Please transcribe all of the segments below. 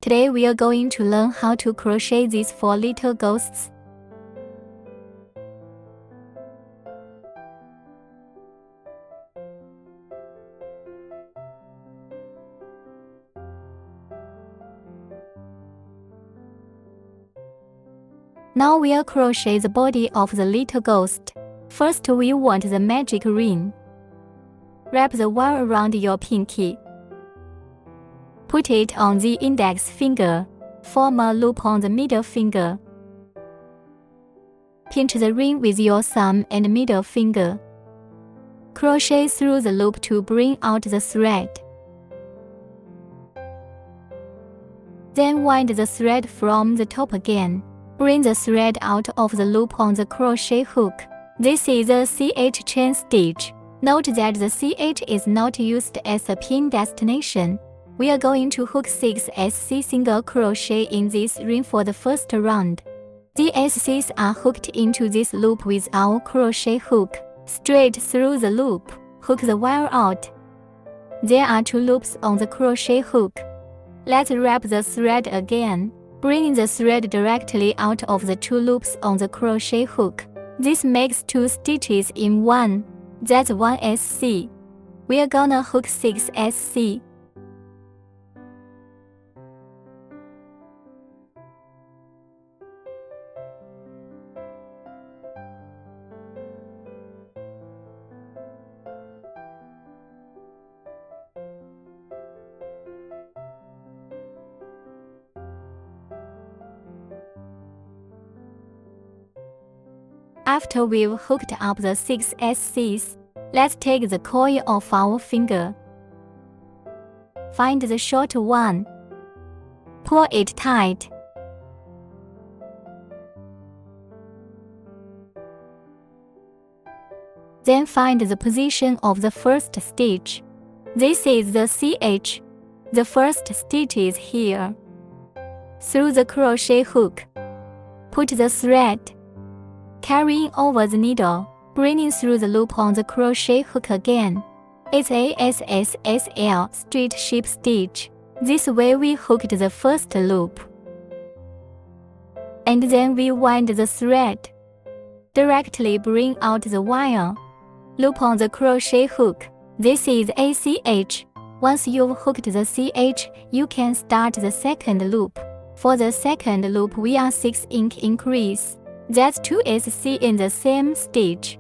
Today we are going to learn how to crochet these 4 little ghosts. Now we'll crochet the body of the little ghost. First we want the magic ring. Wrap the wire around your pinky. Put it on the index finger. Form a loop on the middle finger. Pinch the ring with your thumb and middle finger. Crochet through the loop to bring out the thread. Then wind the thread from the top again. Bring the thread out of the loop on the crochet hook. This is a CH chain stitch. Note that the CH is not used as a pin destination. We are going to hook 6 SC single crochet in this ring for the first round. The SCs are hooked into this loop with our crochet hook. Straight through the loop, hook the wire out. There are 2 loops on the crochet hook. Let's wrap the thread again. Bring the thread directly out of the 2 loops on the crochet hook. This makes 2 stitches in one. That's 1 SC. We are gonna hook 6 SC. After we've hooked up the 6 SCs, let's take the coil off our finger. Find the short one. Pull it tight. Then find the position of the first stitch. This is the CH. The first stitch is here. Through the crochet hook, put the thread. Carrying over the needle, bringing through the loop on the crochet hook again. It's a SSSL straight ship stitch. This way we hooked the first loop. And then we wind the thread. Directly bring out the wire. Loop on the crochet hook. This is ACH. Once you've hooked the CH, you can start the second loop. For the second loop we are 6 inch increase. That's 2 SC in the same stitch.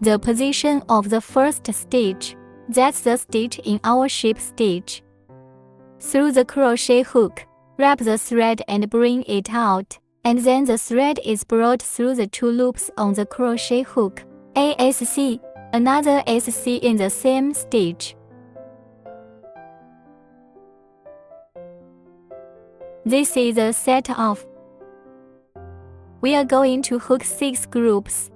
The position of the first stitch, that's the stitch in our ship stitch. Through the crochet hook, wrap the thread and bring it out, and then the thread is brought through the 2 loops on the crochet hook. ASC, another SC in the same stitch. This is a set of. We are going to hook 6 groups.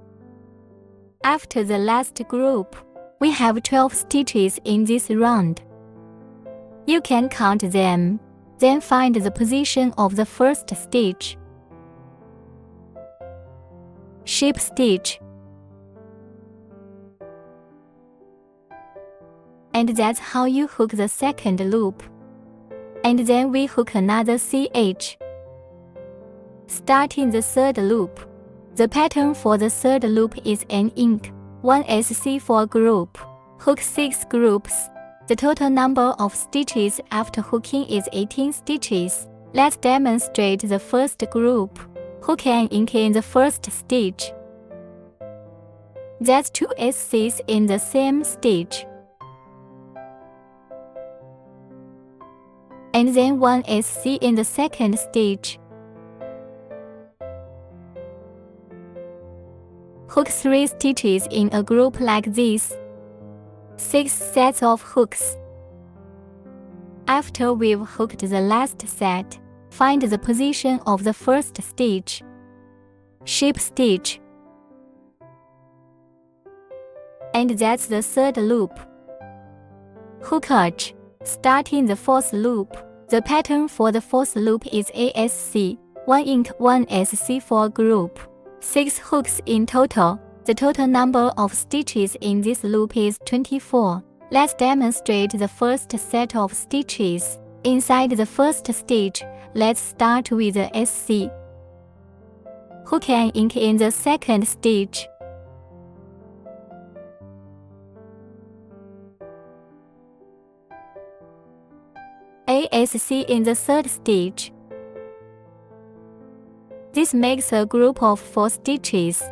After the last group, we have 12 stitches in this round. You can count them, then find the position of the first stitch. Ship stitch. And that's how you hook the second loop. And then we hook another CH. Starting the third loop. The pattern for the third loop is an ink, 1 SC for group. Hook 6 groups. The total number of stitches after hooking is 18 stitches. Let's demonstrate the first group. Hook an ink in the first stitch. That's 2 SCs in the same stitch. And then 1 SC in the second stitch. Hook 3 stitches in a group like this. 6 sets of hooks. After we've hooked the last set, find the position of the first stitch. Ship stitch. And that's the third loop. Hook arch. Starting the fourth loop. The pattern for the fourth loop is ASC, 1 ink 1 SC for group. 6 hooks in total. The total number of stitches in this loop is 24. Let's demonstrate the first set of stitches. Inside the first stitch, let's start with the SC. Hook an ink in the second stitch. ASC in the third stitch. This makes a group of 4 stitches.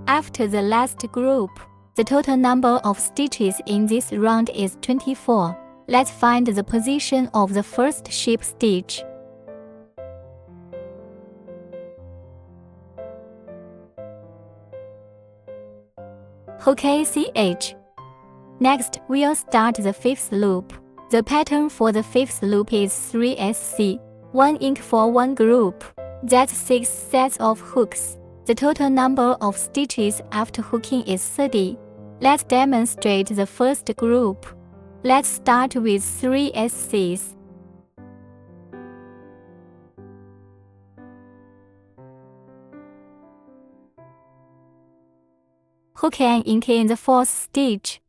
After the last group, the total number of stitches in this round is 24. Let's find the position of the first ship stitch. Hook ACH. Next, we'll start the 5th loop. The pattern for the 5th loop is 3SC, 1 ink for 1 group. That's 6 sets of hooks. The total number of stitches after hooking is 30. Let's demonstrate the first group. Let's start with 3 SCs. Hook an ink in the 4th stitch.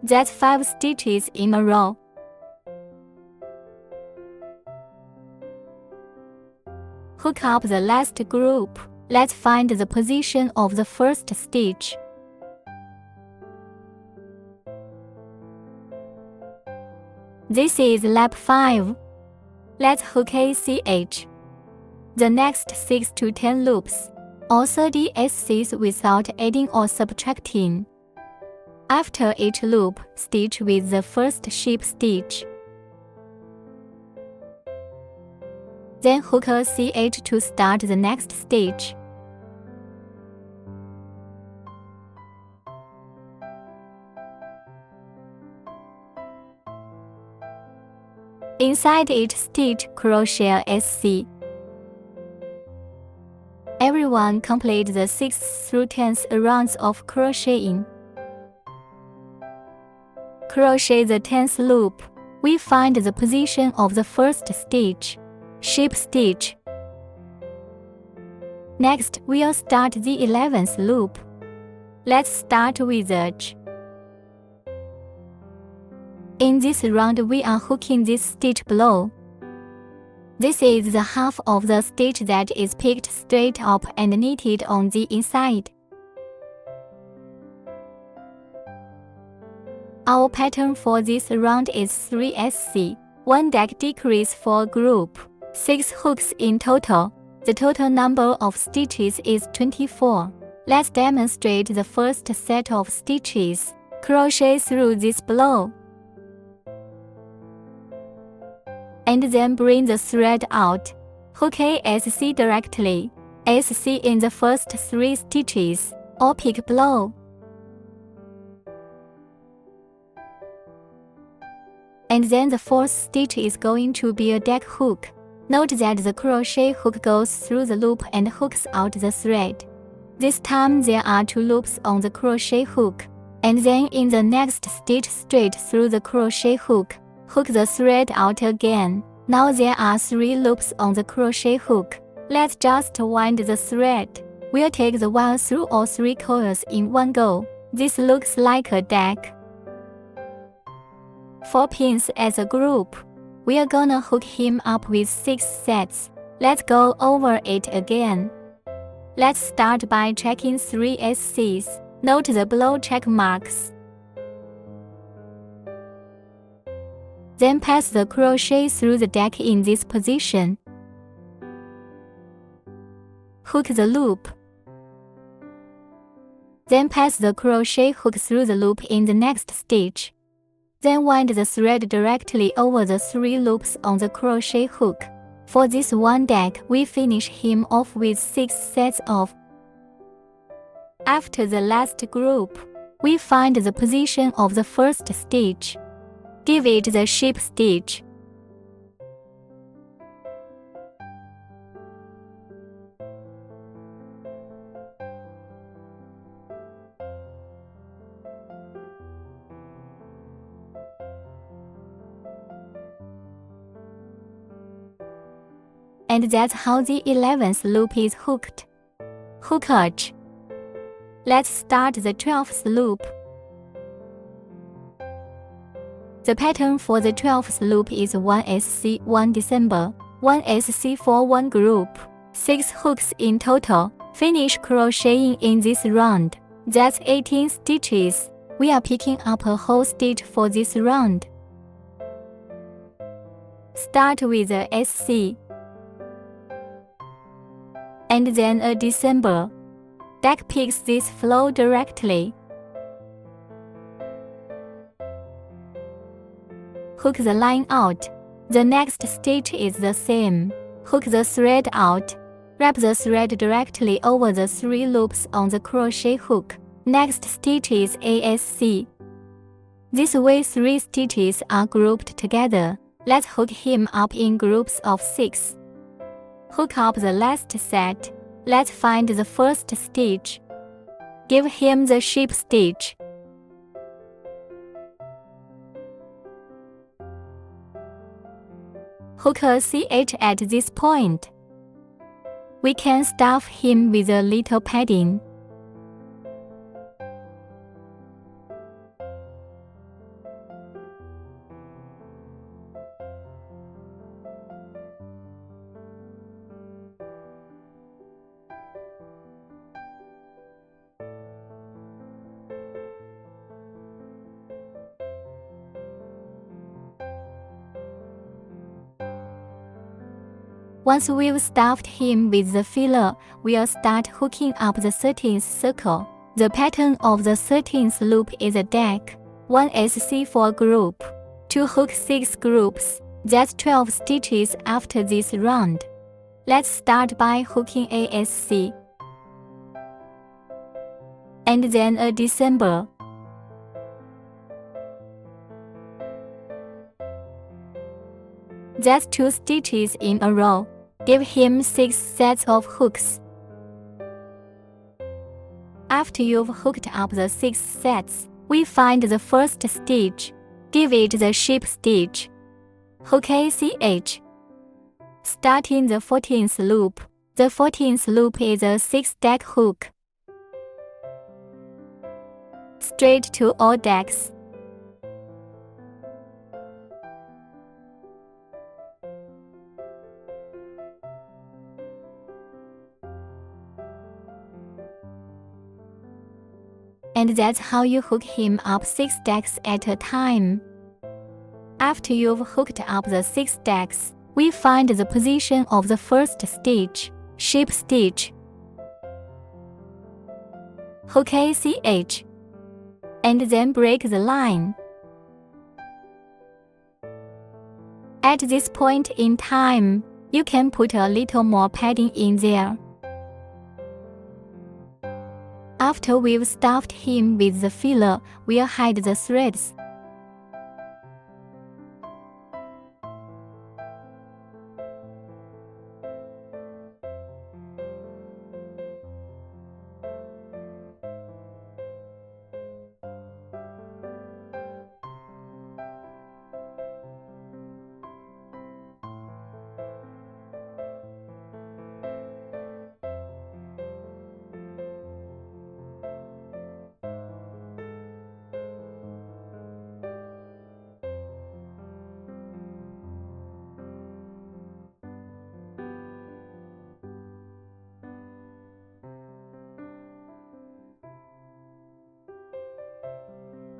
That's 5 stitches in a row. Hook up the last group. Let's find the position of the first stitch. This is lap 5. Let's hook ACH. The next 6 to 10 loops, all 30 SCs without adding or subtracting. After each loop, stitch with the first ship stitch. Then hook a CH to start the next stitch. Inside each stitch, crochet a SC. Everyone complete the 6th through 10th rounds of crocheting. Crochet the 10th loop. We find the position of the first stitch, ship stitch. Next, we'll start the 11th loop. Let's start with H. In this round, we are hooking this stitch below. This is the half of the stitch that is picked straight up and knitted on the inside. Our pattern for this round is 3SC, 1 deck decrease for group, 6 hooks in total. The total number of stitches is 24. Let's demonstrate the first set of stitches. Crochet through this below. And then bring the thread out. Hook ASC directly. SC in the first 3 stitches, or pick below. And then the 4th stitch is going to be a deck hook. Note that the crochet hook goes through the loop and hooks out the thread. This time there are 2 loops on the crochet hook, and then in the next stitch straight through the crochet hook, hook the thread out again. Now there are 3 loops on the crochet hook. Let's just wind the thread. We'll take the wire through all 3 coils in one go. This looks like a deck. 4 pins as a group. We are gonna hook him up with 6 sets. Let's go over it again. Let's start by checking 3 SCs. Note the below check marks. Then pass the crochet through the deck in this position. Hook the loop. Then pass the crochet hook through the loop in the next stitch. Then wind the thread directly over the 3 loops on the crochet hook. For this one deck, we finish him off with 6 sets of. After the last group, we find the position of the first stitch. Give it the ship stitch. And that's how the 11th loop is hooked. Hookage. Let's start the 12th loop. The pattern for the 12th loop is 1SC 1 December, 1SC for 1 group, 6 hooks in total. Finish crocheting in this round. That's 18 stitches. We are picking up a whole stitch for this round. Start with a SC and then a December. Back picks this flow directly. Hook the line out. The next stitch is the same. Hook the thread out. Wrap the thread directly over the 3 loops on the crochet hook. Next stitch is ASC. This way 3 stitches are grouped together. Let's hook him up in groups of 6. Hook up the last set. Let's find the first stitch. Give him the sheep stitch. Hook a CH at this point. We can stuff him with a little padding. Once we've stuffed him with the filler, we'll start hooking up the 13th circle. The pattern of the 13th loop is a deck, 1 SC for a group, 2 hook 6 groups. That's 12 stitches after this round. Let's start by hooking ASC and then a December. That's 2 stitches in a row. Give him 6 sets of hooks. After you've hooked up the 6 sets, we find the first stitch. Give it the sheep stitch. Hook ACH. Starting the 14th loop. The 14th loop is a 6-deck hook. Straight to all decks. And that's how you hook him up 6 decks at a time. After you've hooked up the 6 decks, we find the position of the first stitch, sheep stitch. Hook ACH, and then break the line. At this point in time, you can put a little more padding in there. After we've stuffed him with the filler, we'll hide the threads.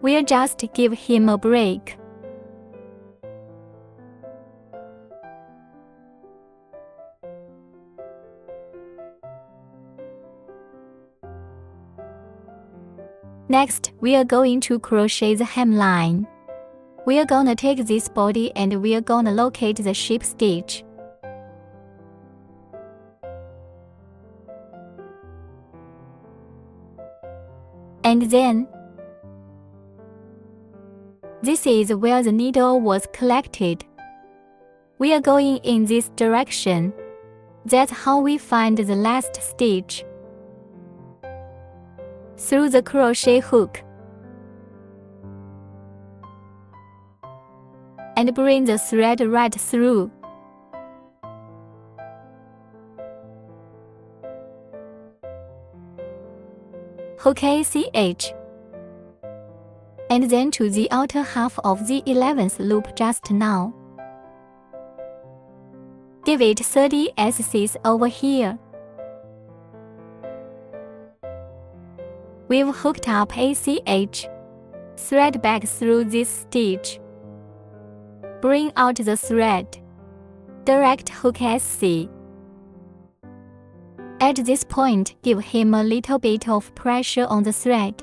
We'll just give him a break. Next, we are going to crochet the hemline. We are gonna take this body and we are gonna locate the sheep stitch. And then, this is where the needle was collected. We are going in this direction. That's how we find the last stitch. Through the crochet hook. And bring the thread right through. hook ACH, and then to the outer half of the 11th loop just now. Give it 30 SCs over here. We've hooked up ACH. Thread back through this stitch. Bring out the thread. Direct hook SC. At this point, give him a little bit of pressure on the thread.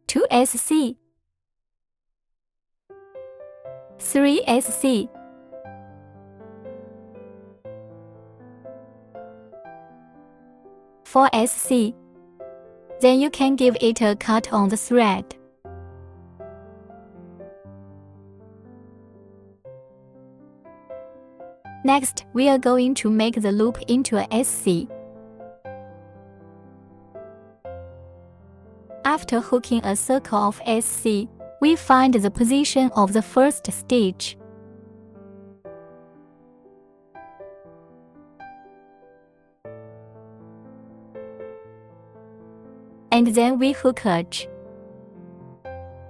2 SC, 3 SC, 4 SC. Then you can give it a cut on the thread. Next, we are going to make the loop into a SC. After hooking a circle of SC, we find the position of the first stitch. And then we hook H.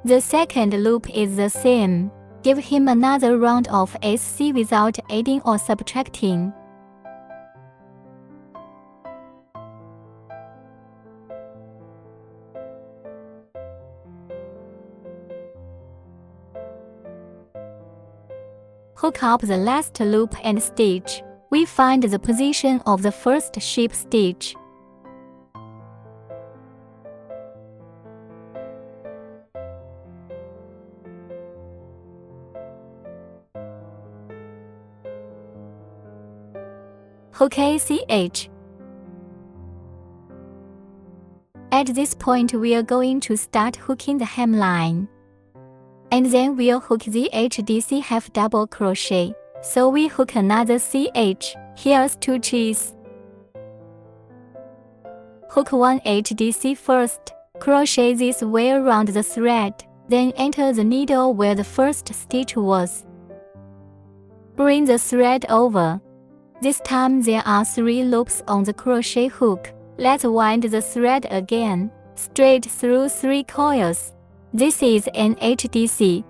The second loop is the same. Give him another round of SC without adding or subtracting. Hook up the last loop and stitch. We find the position of the first sheep stitch. Hook ACH. At this point, we are going to start hooking the hemline. And then we'll hook the HDC half double crochet. So we hook another CH. Here's 2 cheese. Hook 1 HDC first. Crochet this way around the thread. Then enter the needle where the first stitch was. Bring the thread over. This time there are 3 loops on the crochet hook. Let's wind the thread again, straight through 3 coils. This is an HDC.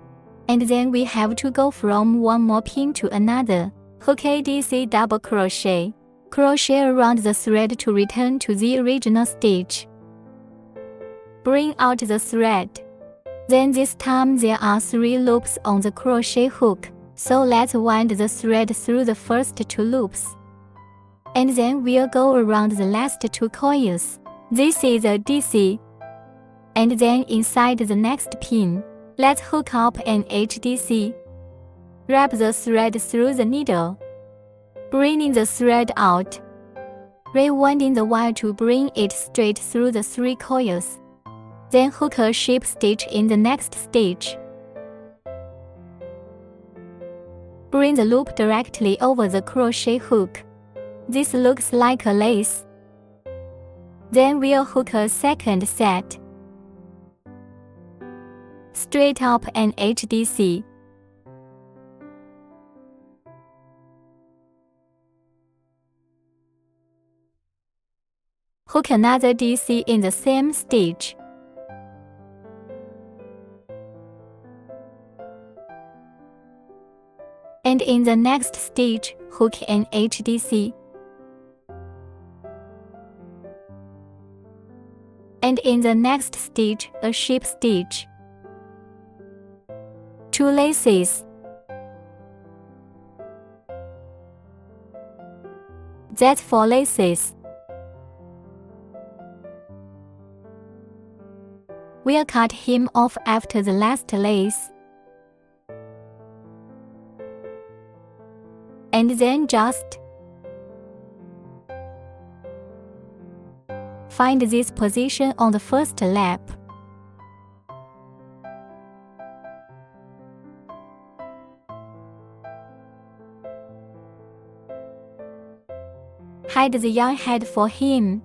And then we have to go from one more pin to another. Hook ADC double crochet. Crochet around the thread to return to the original stitch. Bring out the thread. Then this time there are 3 loops on the crochet hook. So let's wind the thread through the first 2 loops. And then we'll go around the last 2 coils. This is a DC. And then inside the next pin, let's hook up an HDC. Wrap the thread through the needle. Bringing the thread out. Rewinding the wire to bring it straight through the 3 coils. Then hook a sheep stitch in the next stitch. Bring the loop directly over the crochet hook. This looks like a lace. Then we'll hook a second set. Straight up an HDC. Hook another DC in the same stitch. And in the next stitch, hook an HDC. And in the next stitch, a sheep stitch. 2 laces. That's 4 laces. We'll cut him off after the last lace. And then just find this position on the first lap. Hide the yarn head for him.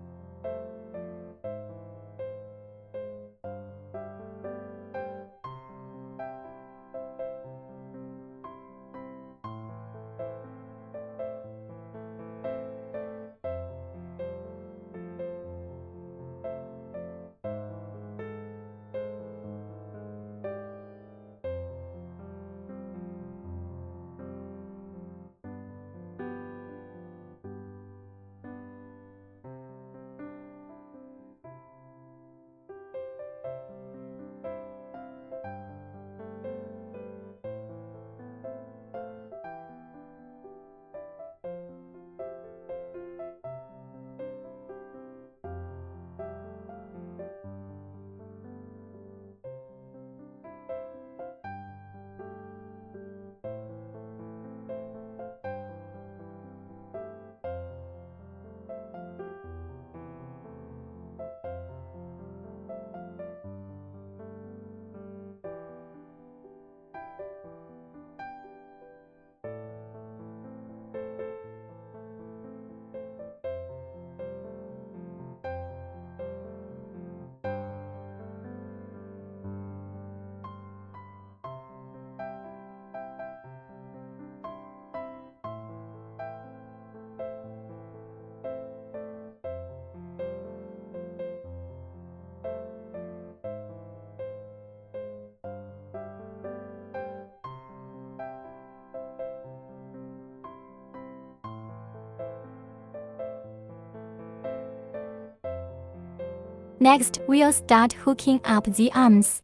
Next, we'll start hooking up the arms.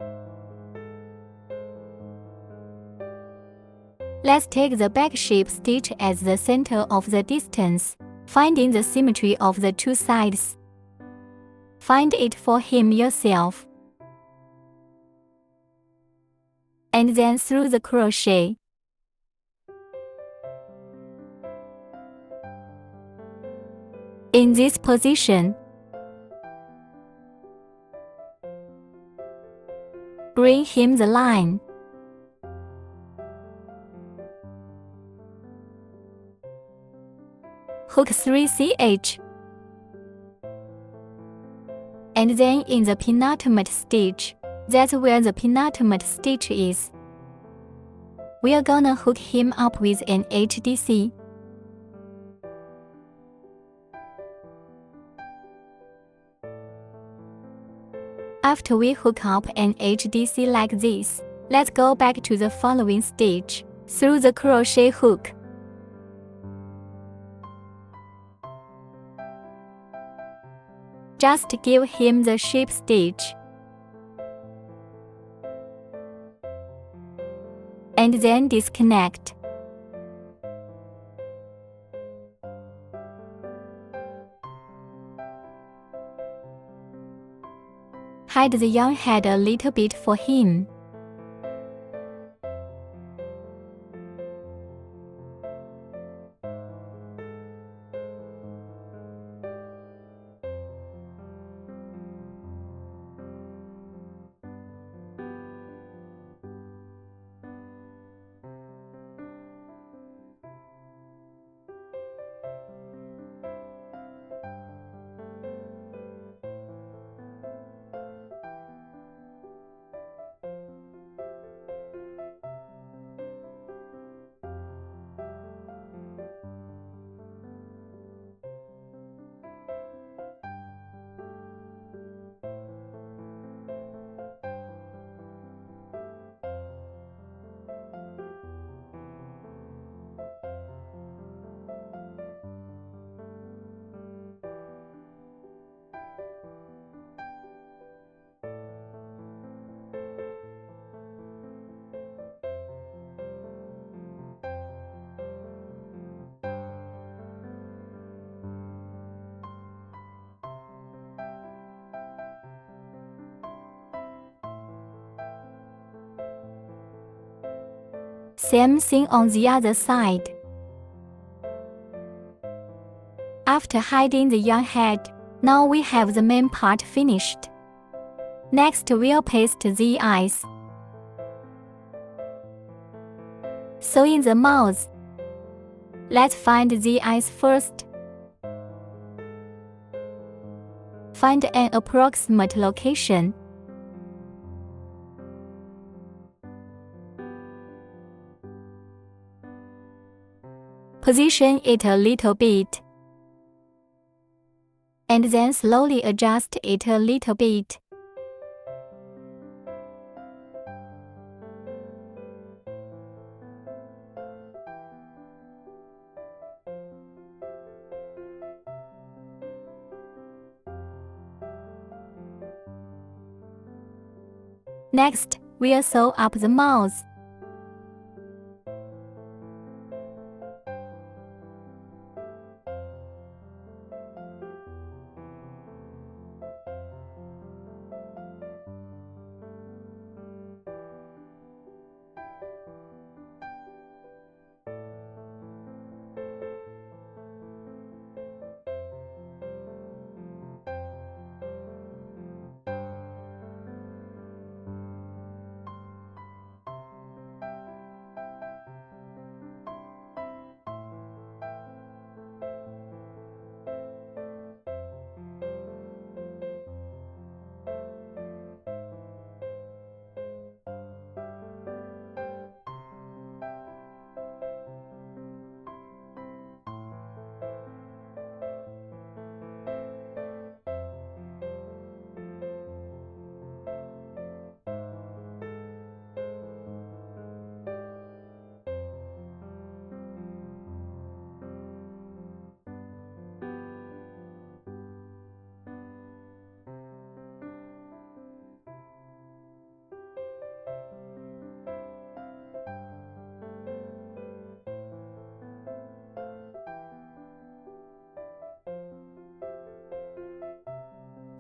Let's take the back shape stitch as the center of the distance, finding the symmetry of the two sides. Find it for hem yourself. And then through the crochet. In this position, bring hem the line. Hook 3ch. And then in the penultimate stitch, that's where the penultimate stitch is, we are gonna hook him up with an HDC. After we hook up an HDC like this, let's go back to the following stitch, through the crochet hook. Just give him the shape stitch. And then disconnect. Hide the yarn head a little bit for him. Same thing on the other side. After hiding the yarn head, now we have the main part finished. Next, we'll paste the eyes. Sew in the mouth. Let's find the eyes first. Find an approximate location. Position it a little bit. And then slowly adjust it a little bit. Next, we'll sew up the mouth.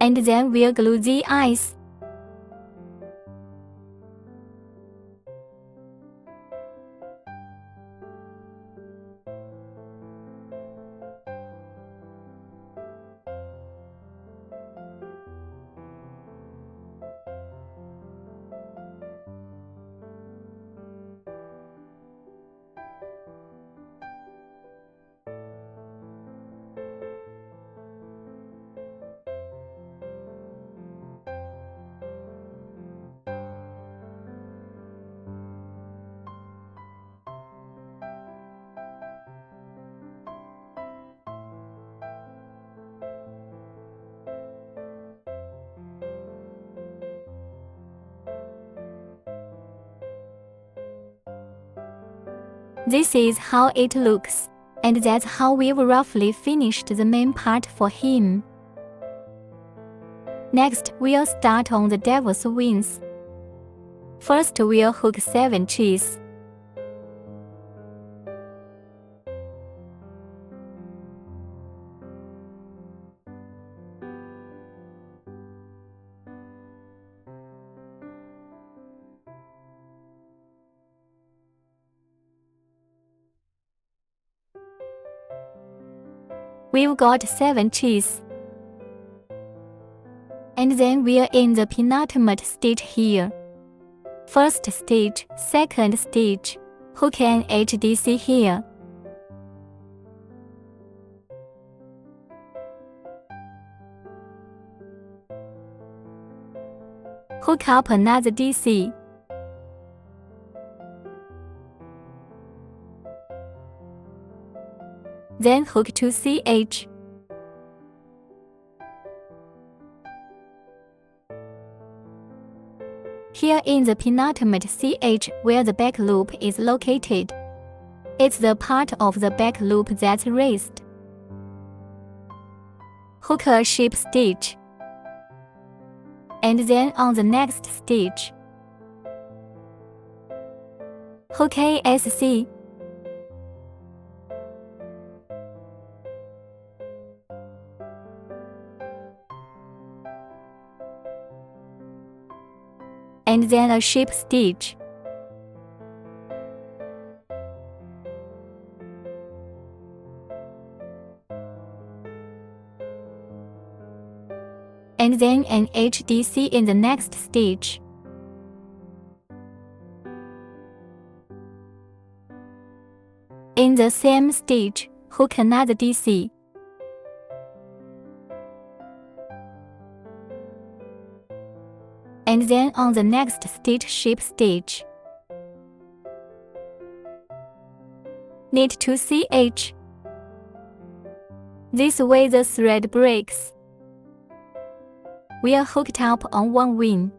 and then we'll glue the eyes. This is how it looks, and that's how we've roughly finished the main part for him. Next, we'll start on the devil's wings. First, we'll hook 7 cheese. We've got 7 cheese. And then we're in the penultimate stage here. First stage, second stage, hook an HDC here. Hook up another DC. Then hook to CH. Here in the penultimate CH where the back loop is located. It's the part of the back loop that's raised. Hook a ship stitch. And then on the next stitch, hook ASC. And then a ship stitch. And then an HDC in the next stitch. In the same stitch, hook another DC. And then on the next stitch, ship stitch. Knit to CH. This way the thread breaks. We are hooked up on one wing.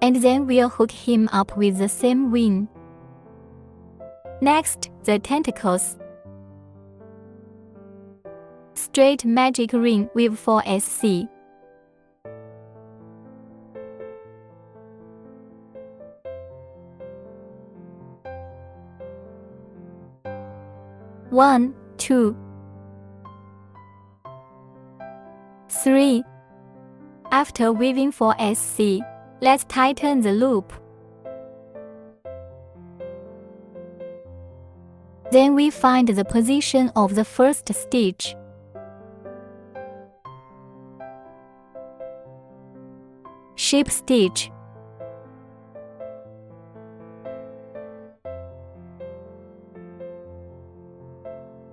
And then we'll hook him up with the same wing. Next, the tentacles. Straight magic ring with 4 SC. One, 2, 3. After weaving 4 SC, let's tighten the loop. Then we find the position of the first stitch. Ship stitch.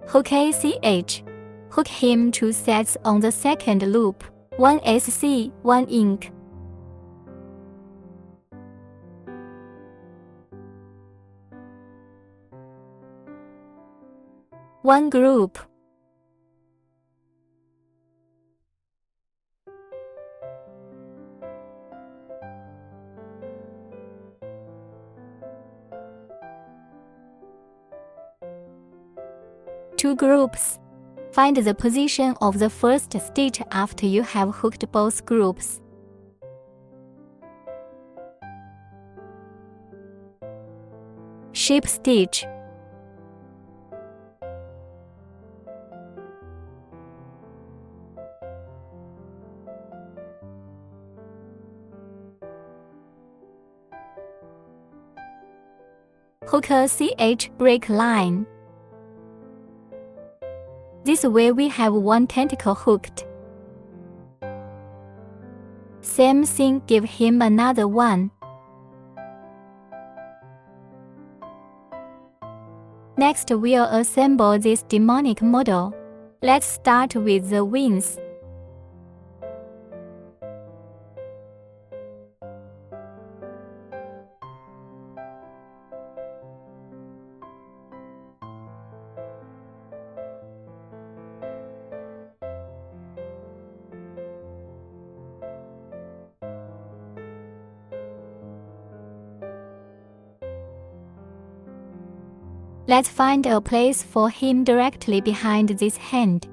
Hook ACH. Hook him 2 sets on the second loop, 1 SC, 1 ink. One group. Two groups. Find the position of the first stitch after you have hooked both groups. Ship stitch. Hook a CH break line. This way we have one tentacle hooked. Same thing, give him another one. Next we'll assemble this demonic model. Let's start with the wings. Let's find a place for him directly behind this hand.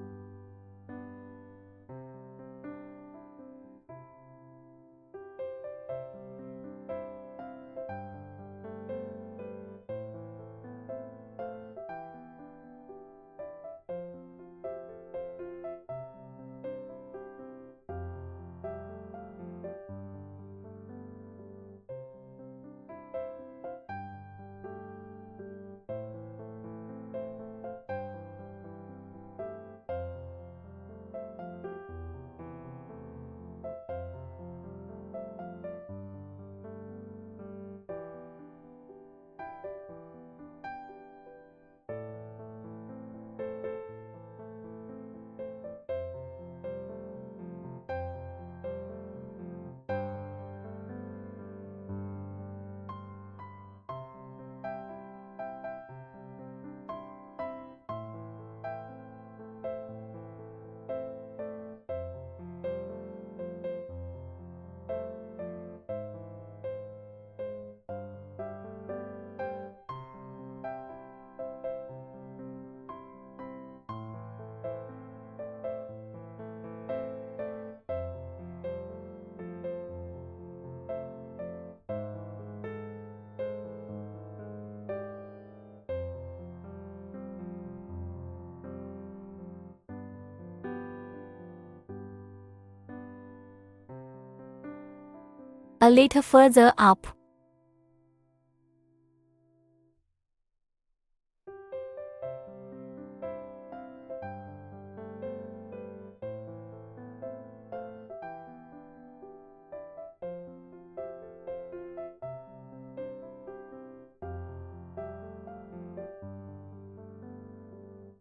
A little further up.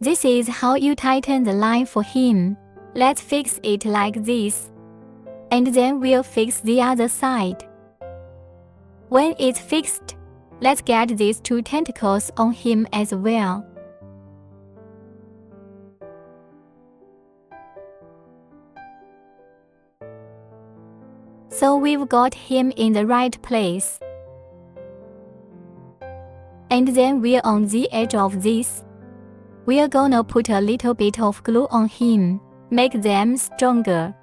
This is how you tighten the line for him. Let's fix it like this. And then we'll fix the other side. When it's fixed, let's get these two tentacles on him as well. So we've got him in the right place. And then we're on the edge of this. We're gonna put a little bit of glue on him, make them stronger.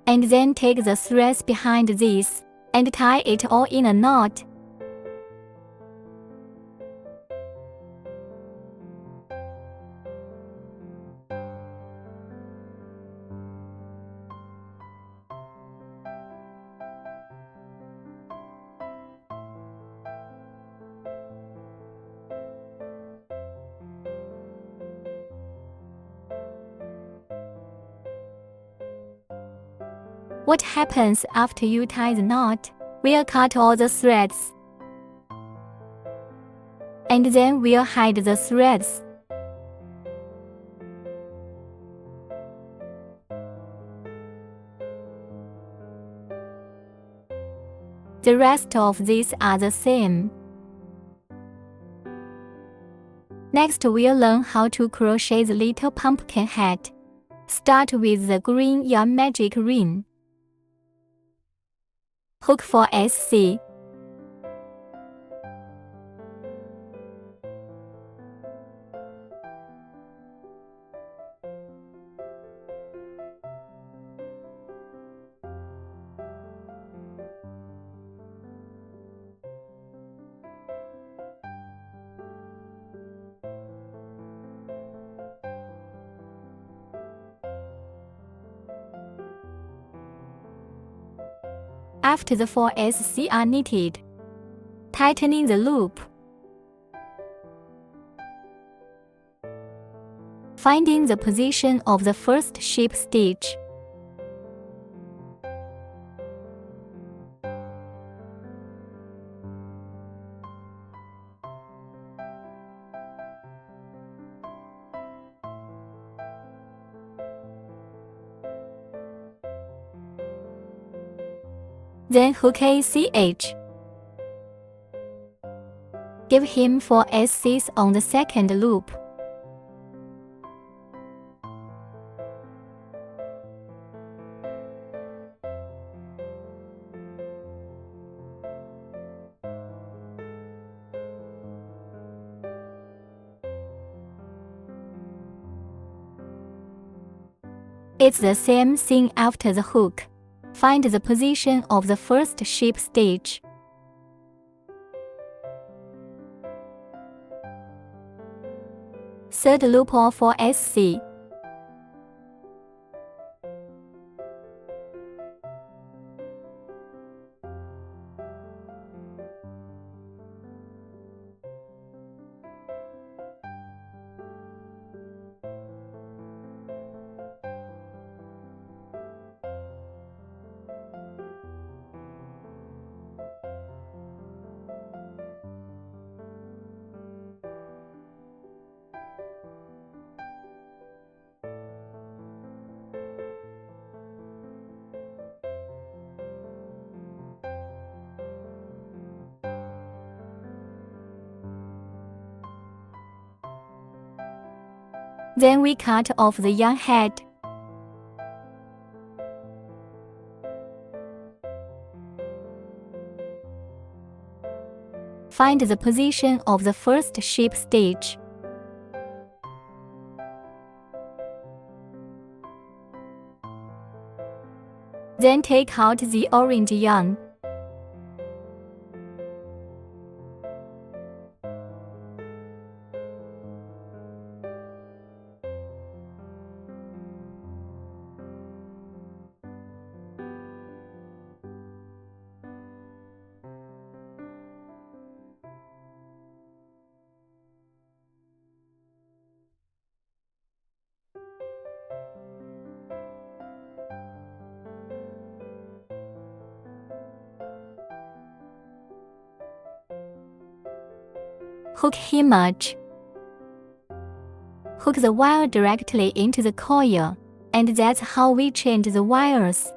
And then take the threads behind this and tie it all in a knot. What happens after you tie the knot? We'll cut all the threads. And then we'll hide the threads. The rest of these are the same. Next, we'll learn how to crochet the little pumpkin hat. Start with the green yarn magic ring. Hook for SC. After the 4 SC are knitted, tightening the loop, finding the position of the first sheep stitch, then hook ACH. Give him 4 SCs on the second loop. It's the same thing after the hook. Find the position of the first sheep stitch. Third loop of 4 SC. Then we cut off the yarn head. Find the position of the first sheep stitch. Then take out the orange yarn. Hook hemage. Hook the wire directly into the coil, and that's how we change the wires.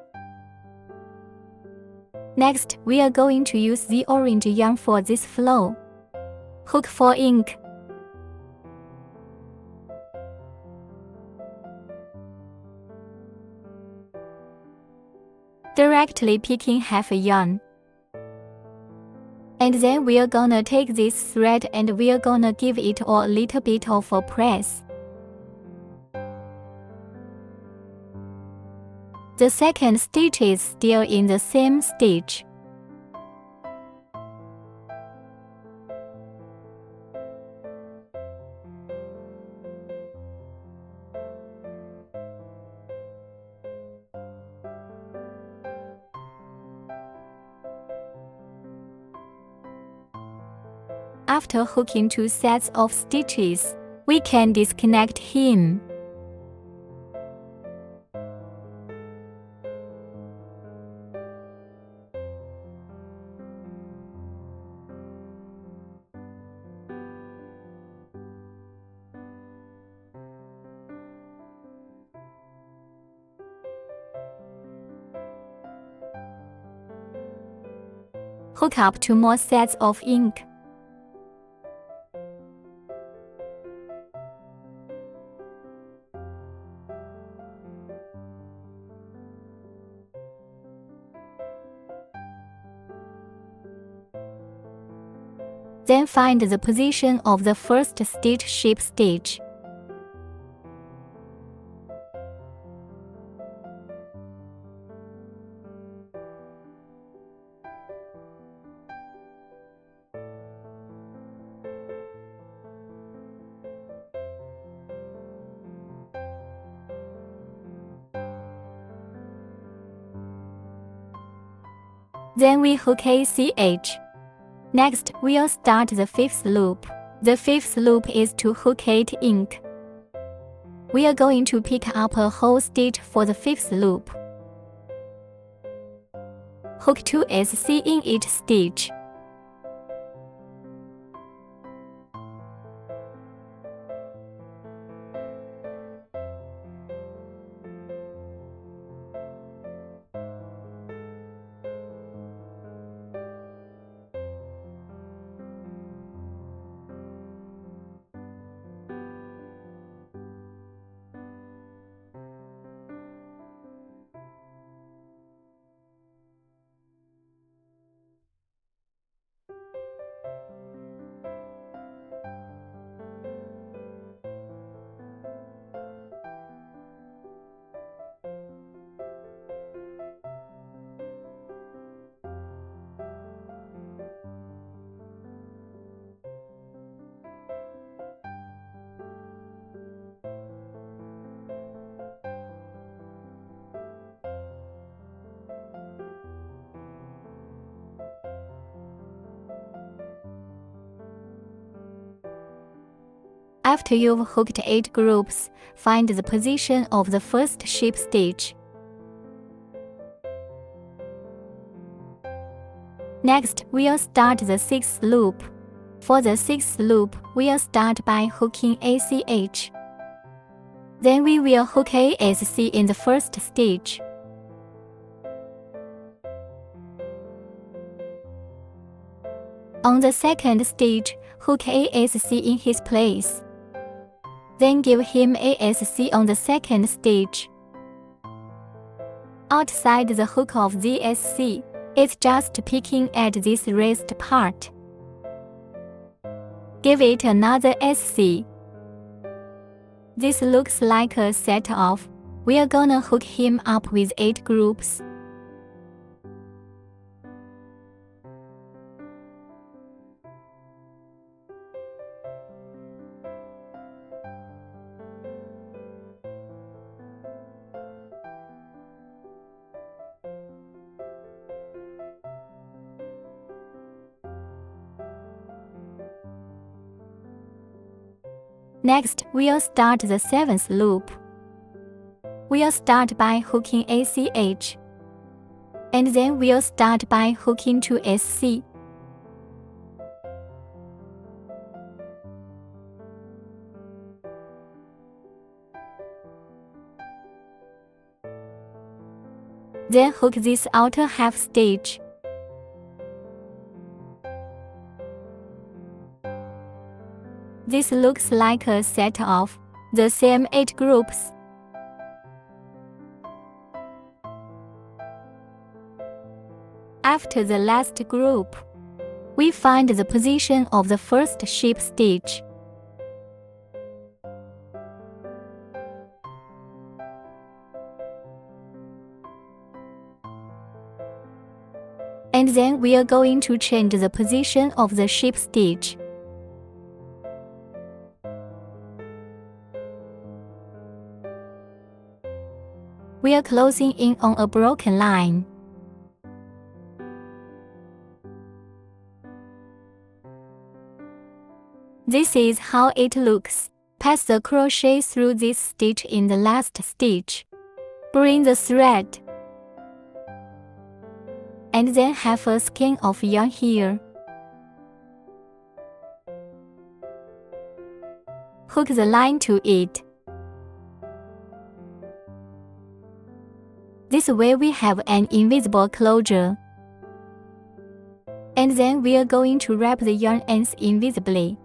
Next, we are going to use the orange yarn for this flow. Hook for ink. Directly picking half a yarn. And then we're gonna take this thread and we're gonna give it a little bit of a press. The second stitch is still in the same stitch. After hooking 2 sets of stitches, we can disconnect him. Hook up 2 more sets of ink. Then find the position of the first stitch ship stitch. Then we hook ACH. Next, we'll start the 5th loop. The 5th loop is to hook 8 ink. We are going to pick up a whole stitch for the 5th loop. Hook 2 SC in each stitch. After you've hooked 8 groups, find the position of the first ship stitch. Next, we'll start the 6th loop. For the 6th loop, we'll start by hooking ACH. Then we will hook ASC in the first stitch. On the 2nd stitch, hook ASC in his place. Then give him ASC on the 2nd stitch. Outside the hook of the SC, it's just picking at this raised part. Give it another SC. This looks like a set off. We're gonna hook him up with 8 groups. Next, we'll start the 7th loop. We'll start by hooking ACH, and then we'll start by hooking to SC. Then hook this outer half stitch. This looks like a set of the same 8 groups. After the last group, we find the position of the first ship stitch. And then we are going to change the position of the ship stitch. We are closing in on a broken line. This is how it looks. Pass the crochet through this stitch in the last stitch. Bring the thread. And then have a skein of yarn here. Hook the line to it. This way we have an invisible closure. And then we are going to wrap the yarn ends invisibly.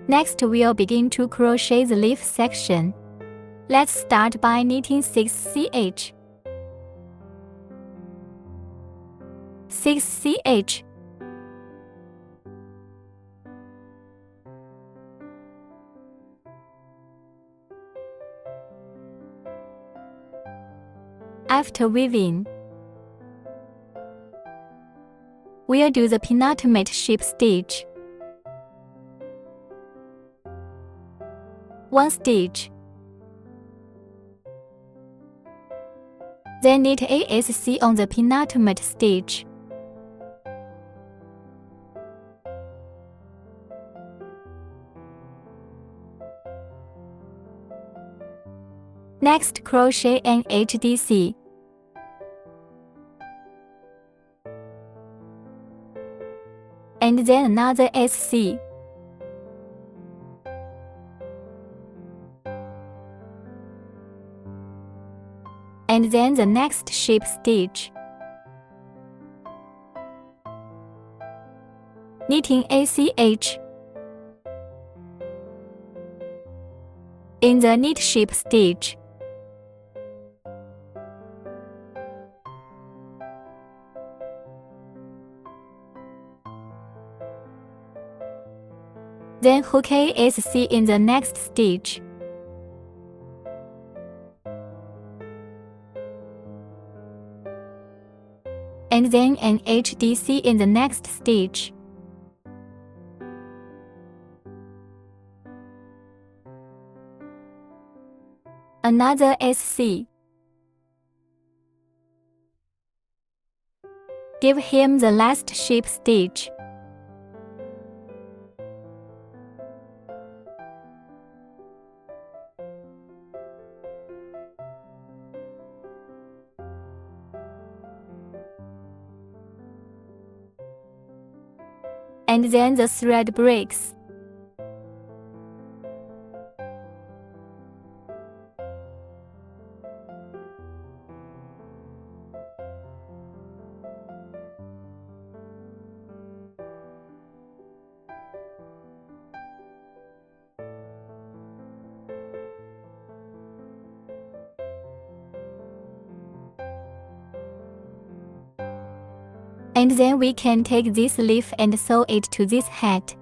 Next, we'll begin to crochet the leaf section. Let's start by knitting 6ch. 6ch. After weaving, we'll do the penultimate ship stitch. 1 stitch. Then knit ASC on the penultimate stitch. Next, crochet an HDC. And then another SC. And then the next ship stitch. Knitting ACH. In the knit ship stitch. Then hook ASC in the next stitch. And then an HDC in the next stitch. Another SC. Give him the last ship stitch. And then the thread breaks. And then we can take this leaf and sew it to this hat.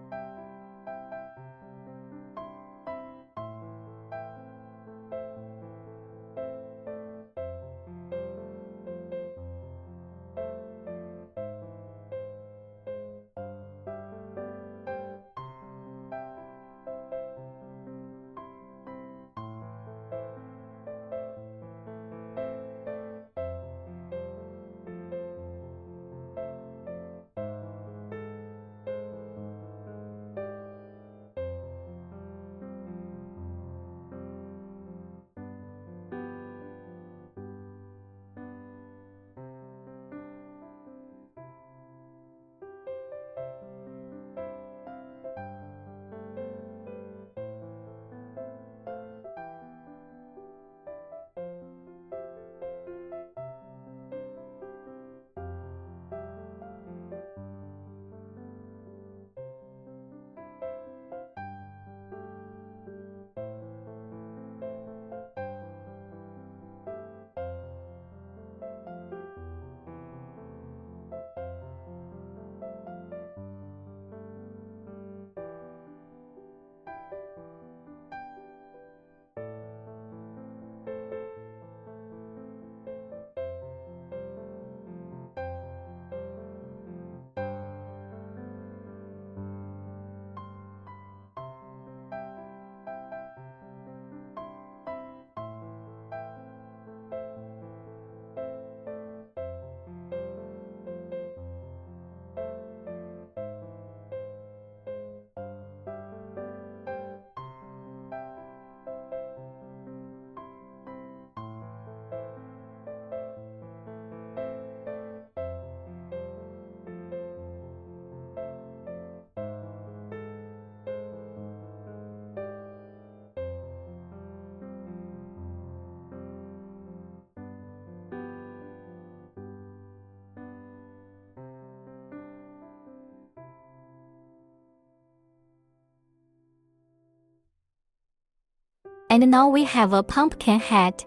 And now we have a pumpkin head.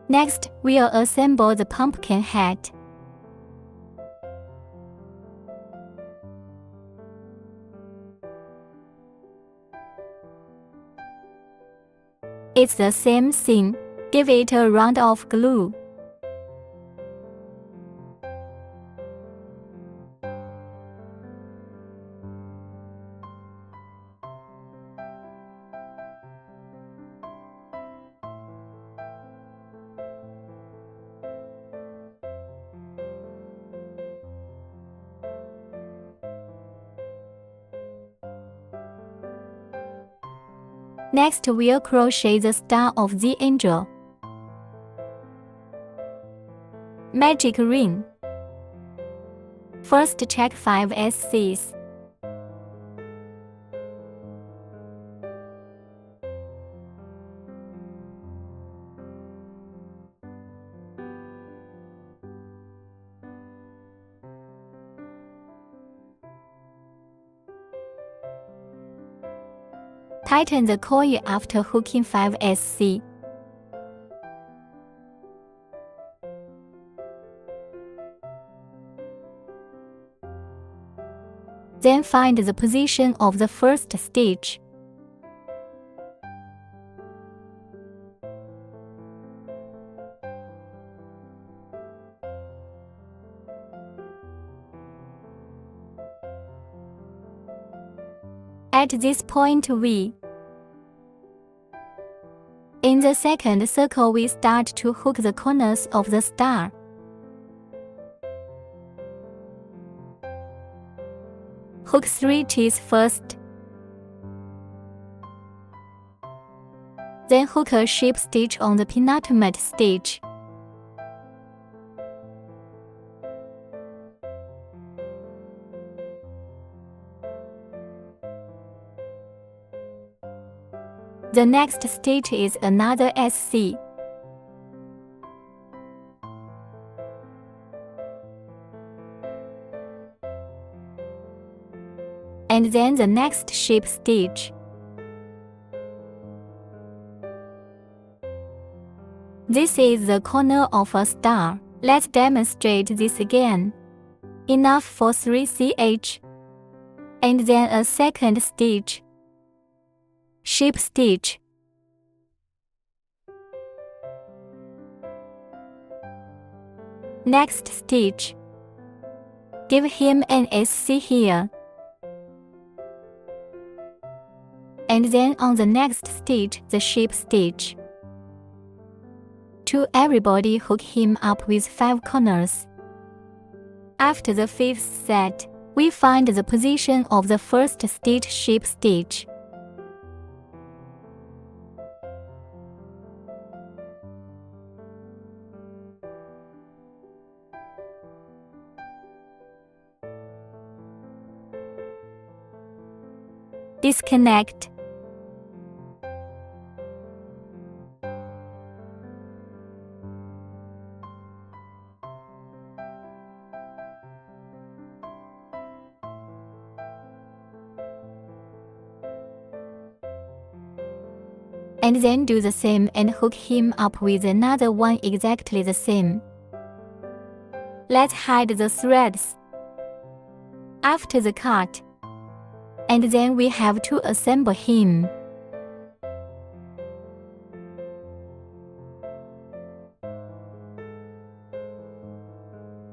Next, we'll assemble the pumpkin head. It's the same thing. Give it a round of glue. Next, we'll crochet the star of the angel. Magic ring. First, check 5 SCs. Tighten the coil after hooking 5 SC. Then find the position of the first stitch. At this point in the second circle we start to hook the corners of the star. Hook 3 teeth first. Then hook a ship stitch on the penultimate stitch. The next stitch is another SC. And then the next ship stitch. This is the corner of a star. Let's demonstrate this again. Enough for 3 CH. And then a second stitch. Ship stitch. Next stitch. Give him an SC here. And then on the next stitch, the ship stitch. To everybody hook him up with 5 corners. After the 5th set, we find the position of the first stitch ship stitch. Disconnect. And then do the same and hook him up with another one exactly the same. Let's hide the threads. After the cut. And then we have to assemble him.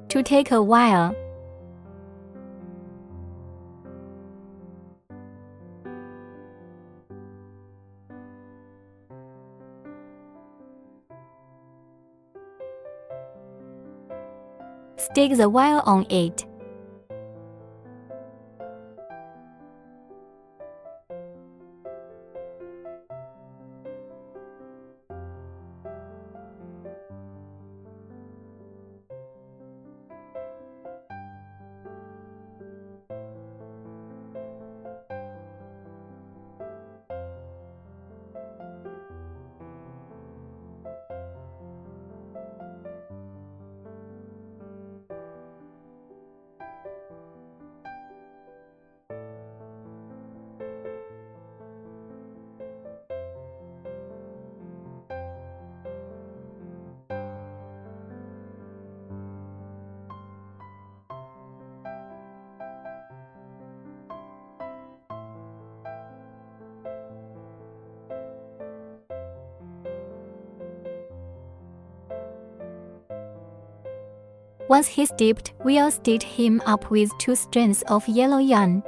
To take a while. Stick the wire on it. Once he's dipped, we'll stitch him up with 2 strands of yellow yarn.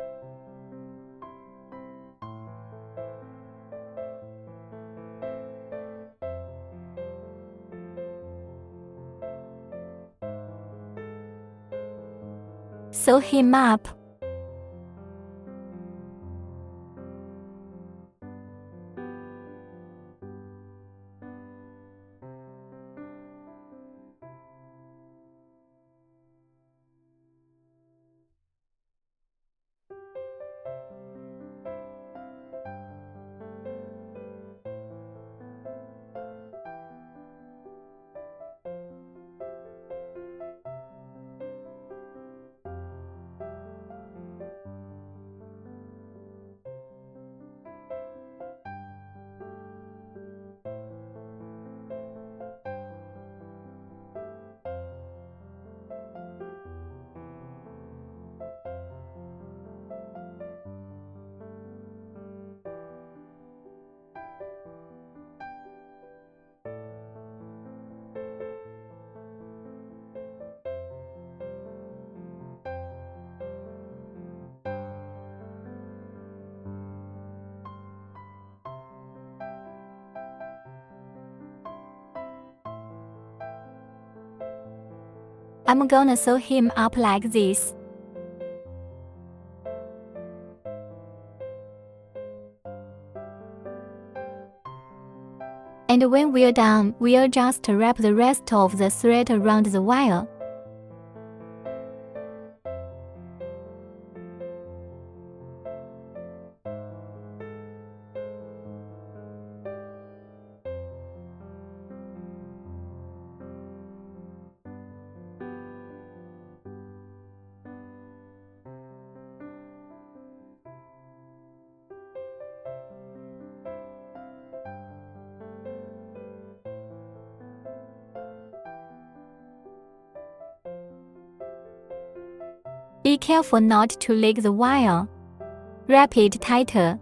Sew him up. I'm gonna sew him up like this. And when we're done, we'll just wrap the rest of the thread around the wire. Be careful not to leak the wire. Wrap it tighter.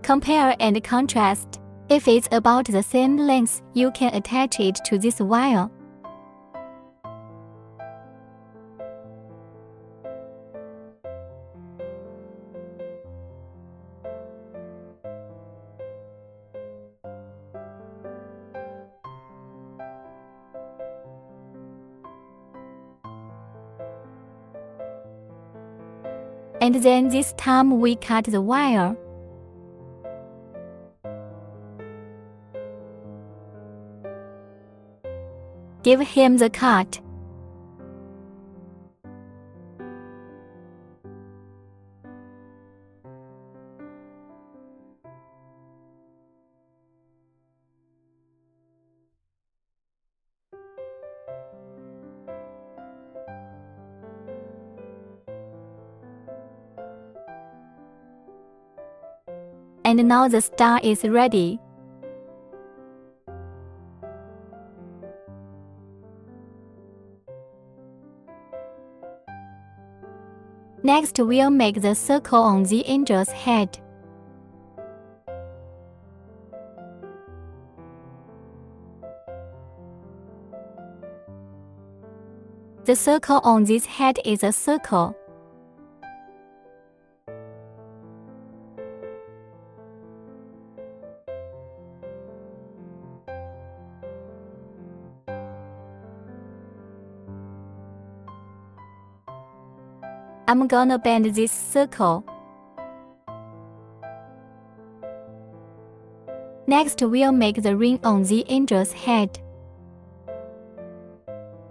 Compare and contrast. If it's about the same length, you can attach it to this wire. And then this time we cut the wire. Give him the cut. And now the star is ready. Next, we'll make the circle on the angel's head. The circle on this head is a circle. I'm gonna bend this circle. Next, we'll make the ring on the angel's head.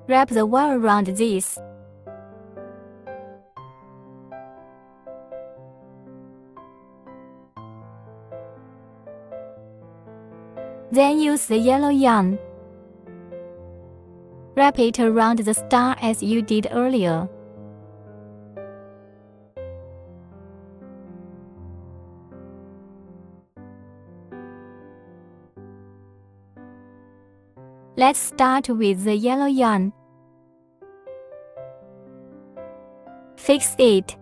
Wrap the wire around this. Then use the yellow yarn. Wrap it around the star as you did earlier. Let's start with the yellow yarn. Fix it.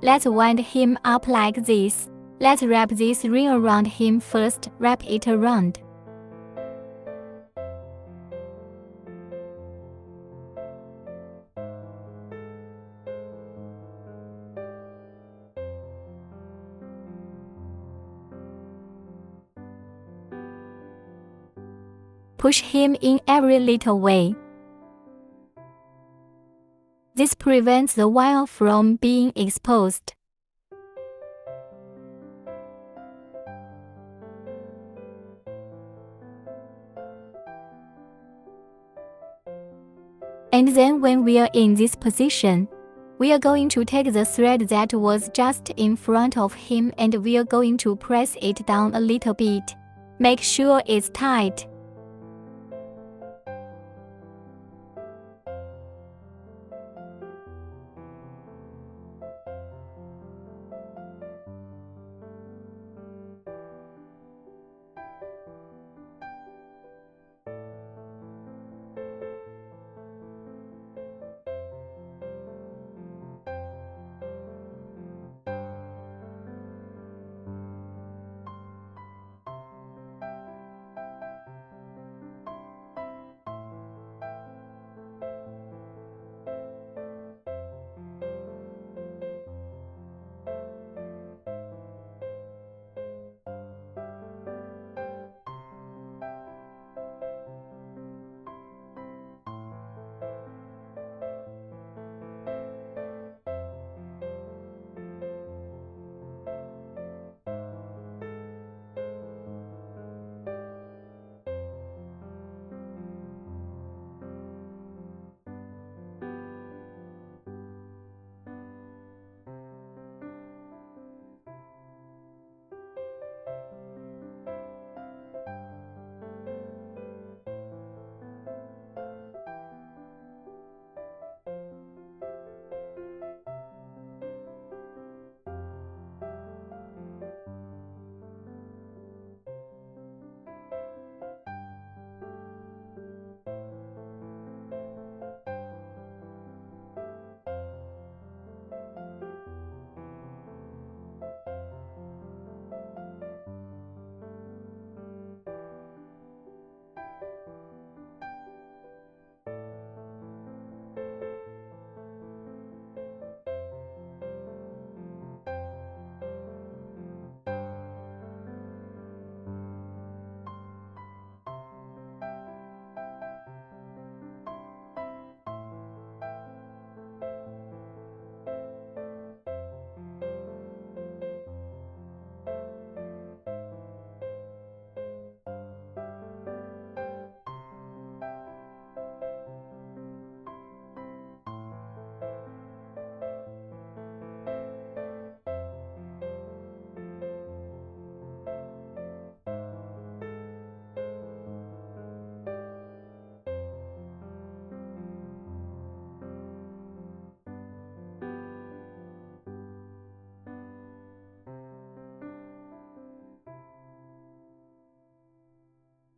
Let's wind him up like this. Let's wrap this ring around him first. Wrap it around. Push him in every little way. This prevents the wire from being exposed. And then when we are in this position, we are going to take the thread that was just in front of him and we are going to press it down a little bit. Make sure it's tight.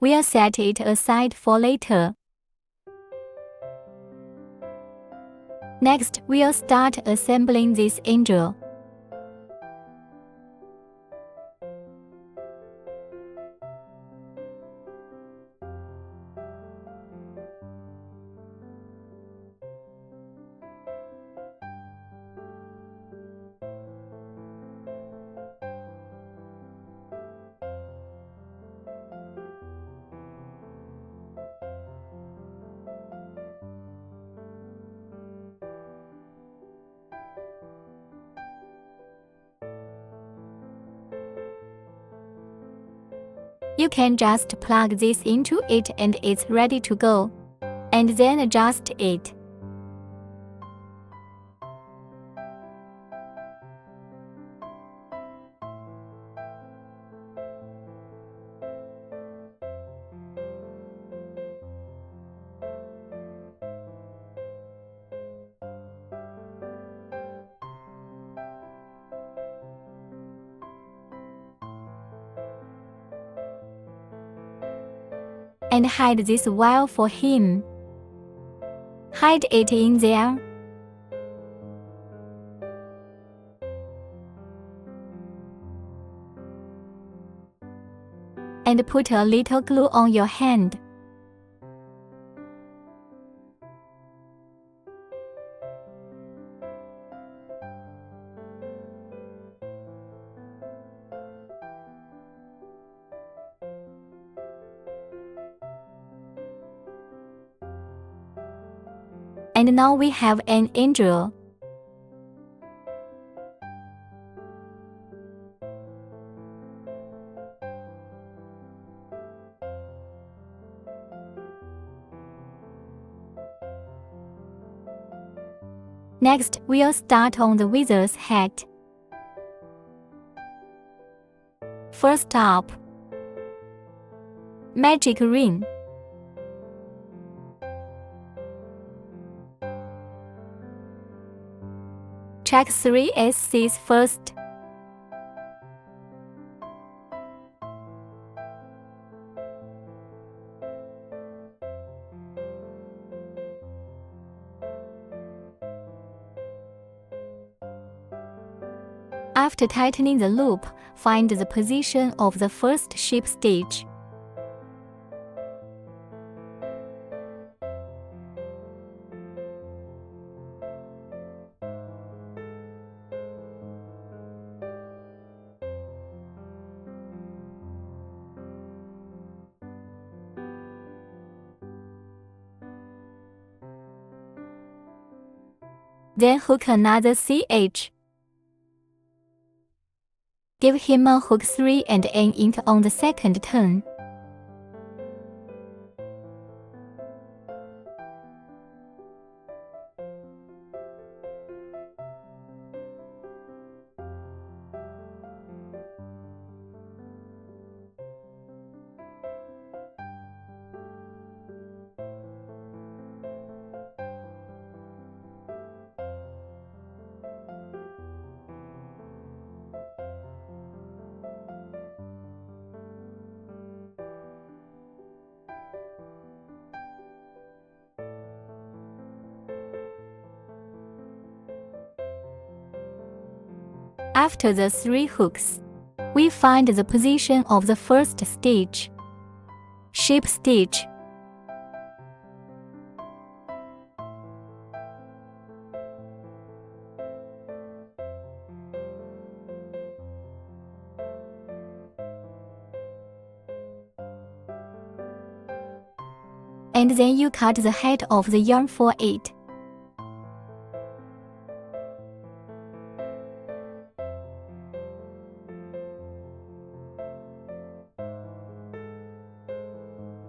We'll set it aside for later. Next, we'll start assembling this angel. You can just plug this into it and it's ready to go. And then adjust it. And hide this wire for him. Hide it in there. And put a little glue on your hand. And now we have an angel. Next, we'll start on the wizard's hat. First up, magic ring. Check 3 SCs first. After tightening the loop, find the position of the first ship stitch. Then hook another CH. Give him a hook 3 and an ink on the second turn. After the 3 hooks, we find the position of the first stitch. Ship stitch. And then you cut the head of the yarn for it.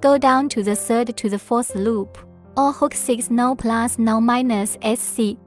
Go down to the 3rd to the 4th loop, or hook 6 now plus now minus SC.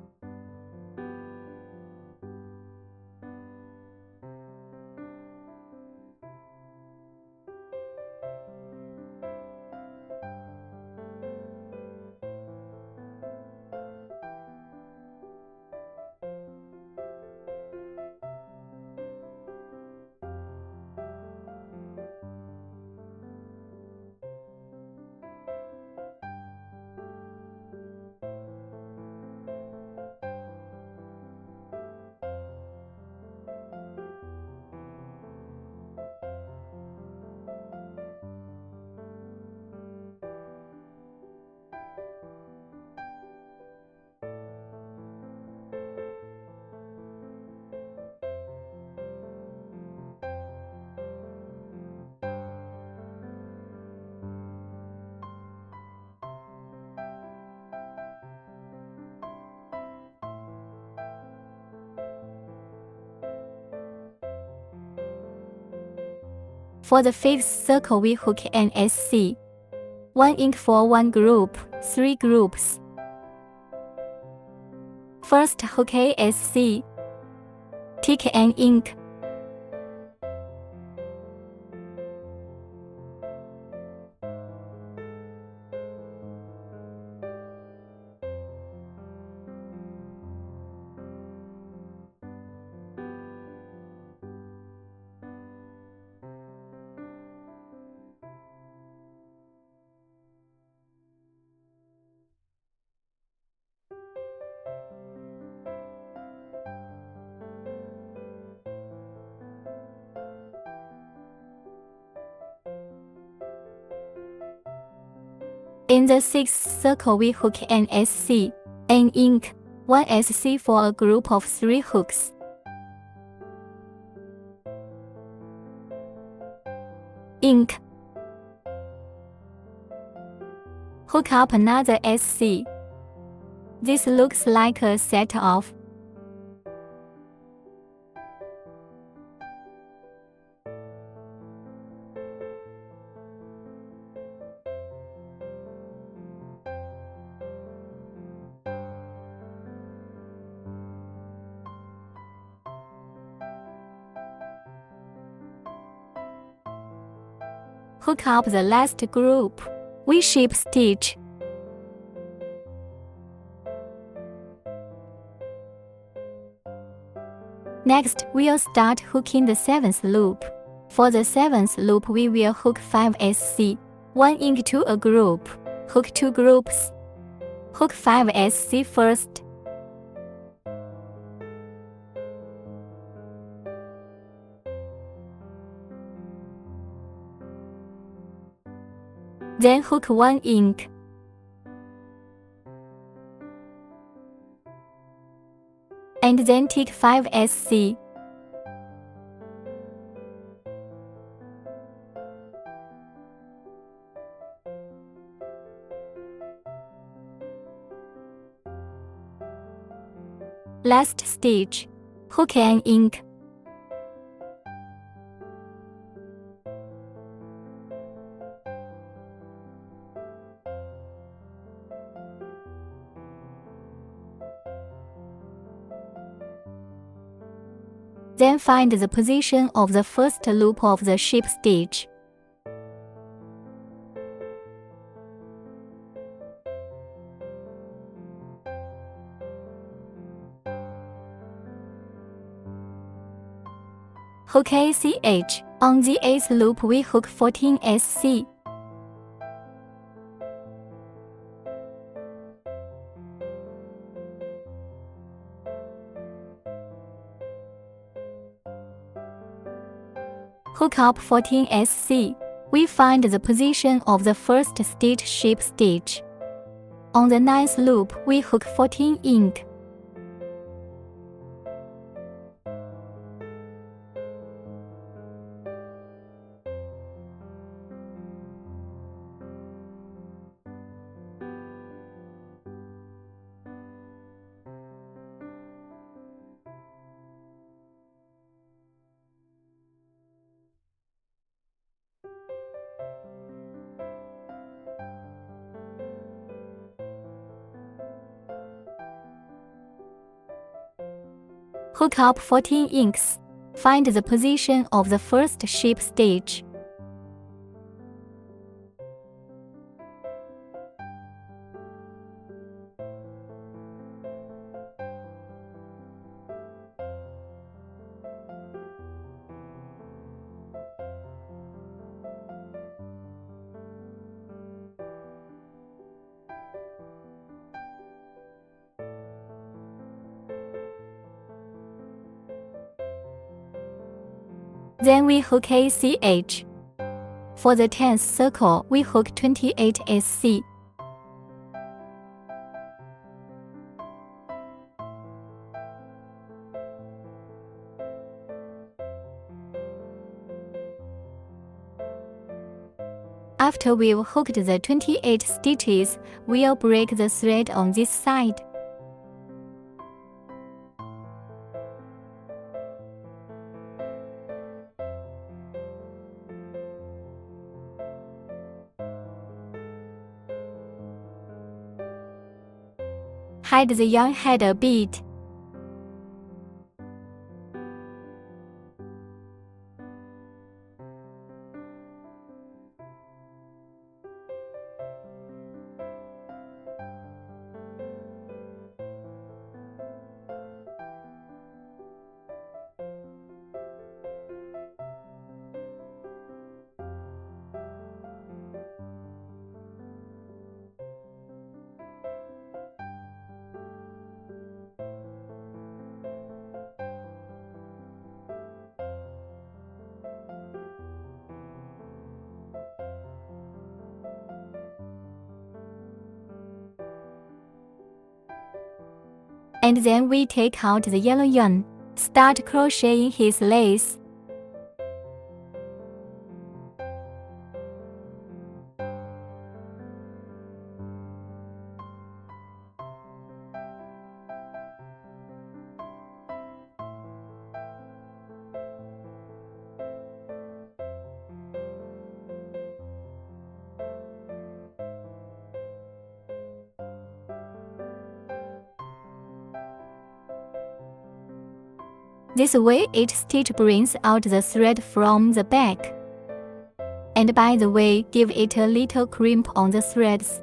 For the fifth circle, we hook an SC. 1 ink for 1 group, 3 groups. First hook a SC. Take an ink. In the sixth circle, we hook an SC, an ink, 1 SC for a group of 3 hooks. Ink. Hook up another SC. This looks like a set of hook up the last group. We ship stitch. Next, we'll start hooking the 7th loop. For the 7th loop, we will hook 5 SC, 1 ink to a group, hook 2 groups. Hook 5 SC first. Then hook 1 ink. And then take 5 SC. Last stitch, hook an ink. Then find the position of the first loop of the ship stitch. Hook ACH. On the 8th loop, we hook 14 SC. Hook up 14 SC. We find the position of the first stitch ship stitch. On the 9th loop, we hook 14 ink. Hook up 14 inks. Find the position of the first ship stitch. Then we hook ACH. For the 10th circle, we hook 28 SC. After we've hooked the 28 stitches, we'll break the thread on this side. Hide the yarn head a bit. And then we take out the yellow yarn, start crocheting his lace. This way each stitch brings out the thread from the back. And by the way, give it a little crimp on the threads.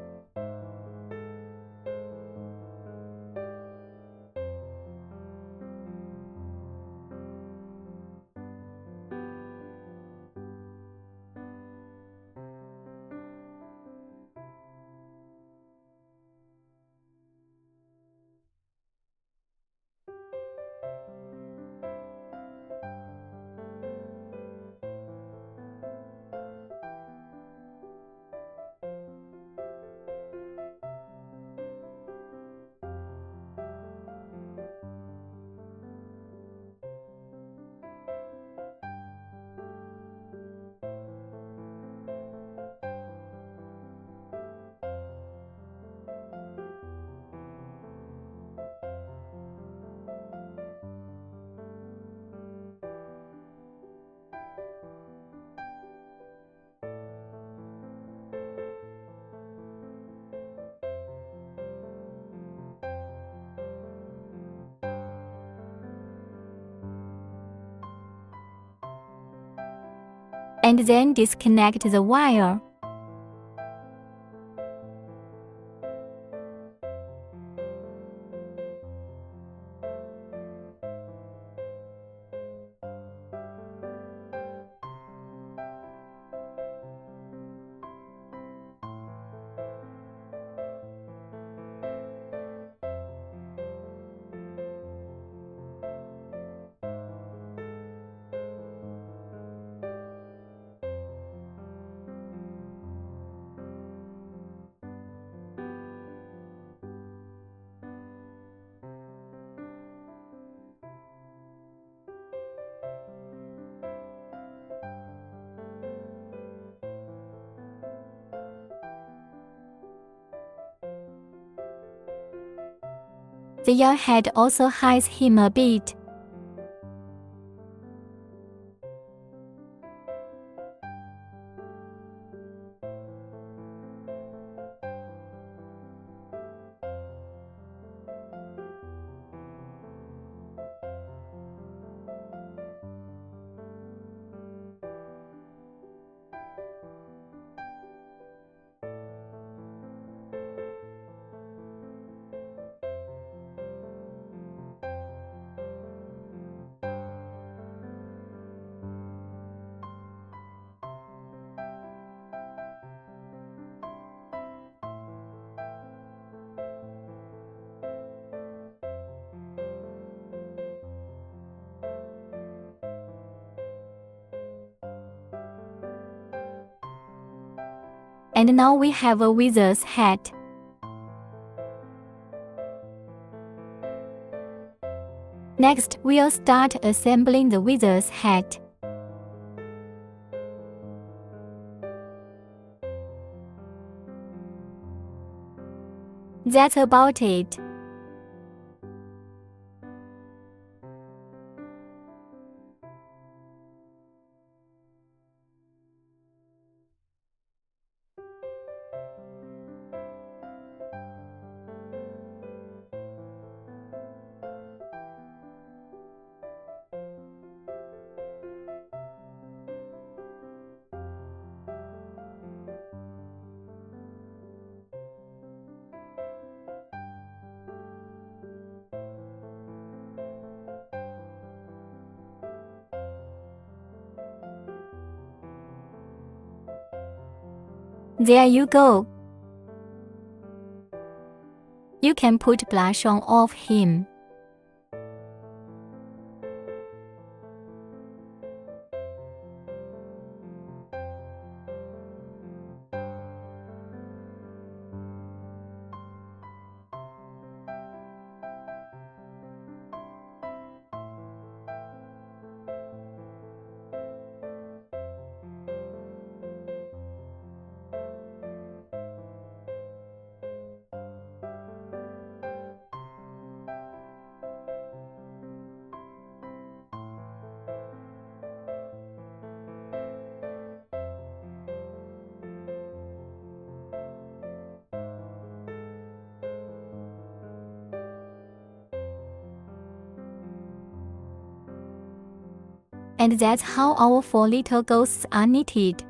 And then disconnect the wire. The yarn head also hides him a bit. And now we have a wizard's hat. Next, we'll start assembling the wizard's hat. That's about it. There you go. You can put blush on of him. And that's how our 4 little ghosts are knitted.